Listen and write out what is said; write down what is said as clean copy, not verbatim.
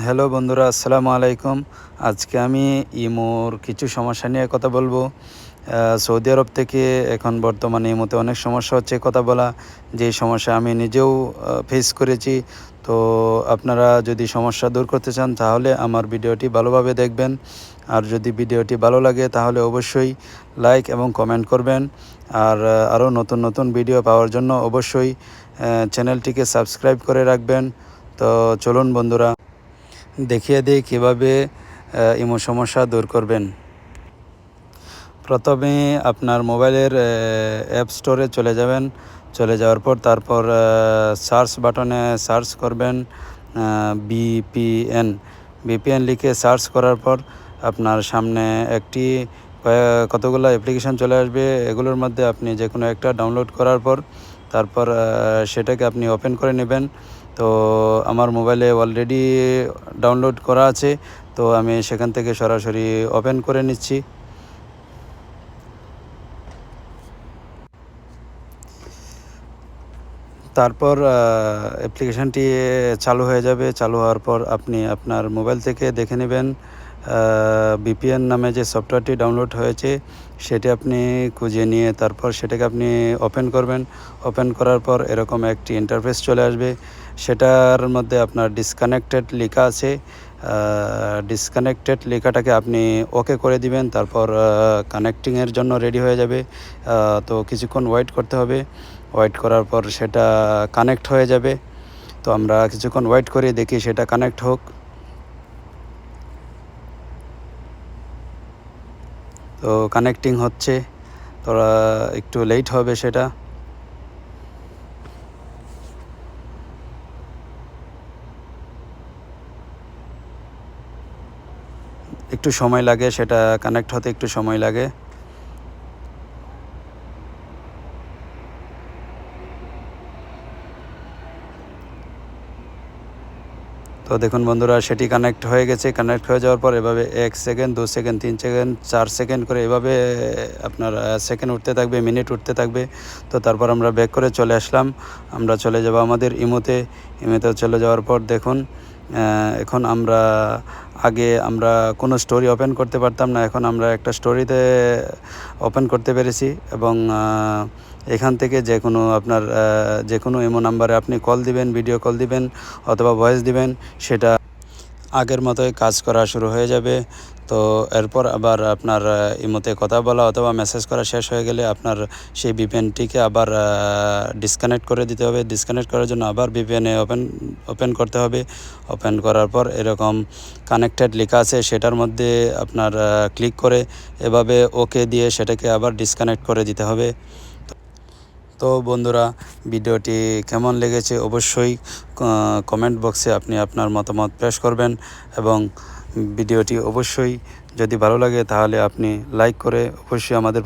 Hello বন্ধুরা, আসসালামু আলাইকুম। আজকে আমি ইমোর কিছু সমস্যা নিয়ে কথা বলবো। সৌদি আরব থেকে এখন বর্তমানে ইমোতে অনেক সমস্যা হচ্ছে কথা বলা, যেই সমস্যা আমি নিজেও ফেস করেছি। তো আপনারা যদি সমস্যা দূর করতে চান তাহলে আমার ভিডিওটি ভালোভাবে দেখবেন। আর যদি ভিডিওটি ভালো লাগে তাহলে অবশ্যই লাইক এবং কমেন্ট করবেন। আর আরও নতুন নতুন ভিডিও পাওয়ার জন্য অবশ্যই চ্যানেলটিকে সাবস্ক্রাইব করে রাখবেন। তো চলুন বন্ধুরা, দেখিয়ে দিই কীভাবে ইমো সমস্যা দূর করবেন। প্রথমে আপনার মোবাইলের অ্যাপ স্টোরে চলে যাবেন। চলে যাওয়ার পর তারপর সার্চ বাটনে সার্চ করবেন বিপিএন। বিপিএন লিখে সার্চ করার পর আপনার সামনে একটি কতগুলো অ্যাপ্লিকেশান চলে আসবে। এগুলোর মধ্যে আপনি যে কোনো একটা ডাউনলোড করার পর তারপর সেটাকে আপনি ওপেন করে নেবেন। তো আমার মোবাইলে অলরেডি ডাউনলোড করা আছে, তো আমি সেখান থেকে সরাসরি ওপেন করে নিচ্ছি। তারপর অ্যাপ্লিকেশানটি চালু হয়ে যাবে। চালু হওয়ার পর আপনি আপনার মোবাইল থেকে দেখে নেবেন বিপিএন নামে যে সফটওয়্যারটি ডাউনলোড হয়েছে সেটি আপনি খুঁজে নিয়ে তারপর সেটাকে আপনি ওপেন করবেন। ওপেন করার পর এরকম একটি ইন্টারফেস চলে আসবে। সেটার মধ্যে আপনার ডিসকানেক্টেড লেখা আছে। ডিসকানেক্টেড লেখাটাকে আপনি ওকে করে দিবেন। তারপর কানেক্টিংয়ের জন্য রেডি হয়ে যাবে। তো কিছুক্ষণ ওয়েট করতে হবে। ওয়েট করার পর সেটা কানেক্ট হয়ে যাবে। তো আমরা কিছুক্ষণ ওয়েট করে দেখি সেটা কানেক্ট হোক। তো কানেক্টিং হচ্ছে, তোরা একটু লেট হবে সেটা। একটু সময় লাগে, সেটা কানেক্ট হতে একটু সময় লাগে। তো দেখুন বন্ধুরা, সেটি কানেক্ট হয়ে গেছে। কানেক্ট হয়ে যাওয়ার পর এভাবে 1 সেকেন্ড, 2 সেকেন্ড, 3 সেকেন্ড, 4 সেকেন্ড করে এভাবে আপনার সেকেন্ড উঠতে থাকবে, মিনিট উঠতে থাকবে। তো তারপর আমরা ব্যাক করে চলে আসলাম। আমরা চলে যাব আমাদের ইমোতে। ইমোতে চলে যাওয়ার পর দেখুন এখন আগে আমরা কোনো স্টোরি ওপেন করতে পারতাম না, এখন আমরা একটা স্টোরিতে ওপেন করতে পেরেছি। এবং এখান থেকে যে কোনো ইমো নাম্বারে আপনি কল দিবেন, ভিডিও কল দিবেন অথবা ভয়েস দিবেন, সেটা আগের মতোই কাজ করা শুরু হয়ে যাবে। তো এরপর আবার আপনার ইমোতে কথা বলা অথবা মেসেজ করা শেষ হয়ে গেলে আপনার সেই ভিপিএনটিকে আবার ডিসকানেক্ট করে দিতে হবে। ডিসকানেক্ট করার জন্য আবার ভিপিএনে ওপেন করতে হবে। ওপেন করার পর এরকম কানেক্টেড লেখা আছে, সেটার মধ্যে আপনার ক্লিক করে এভাবে ওকে দিয়ে সেটাকে আবার ডিসকানেক্ট করে দিতে হবে। তো বন্ধুরা, ভিডিওটি কেমন লেগেছে অবশ্যই কমেন্ট বক্সে আপনি আপনার মতামত পেশ করবেন। এবং ভিডিওটি অবশ্যই যদি ভালো লাগে তাহলে আপনি লাইক করে অবশ্যই আমাদের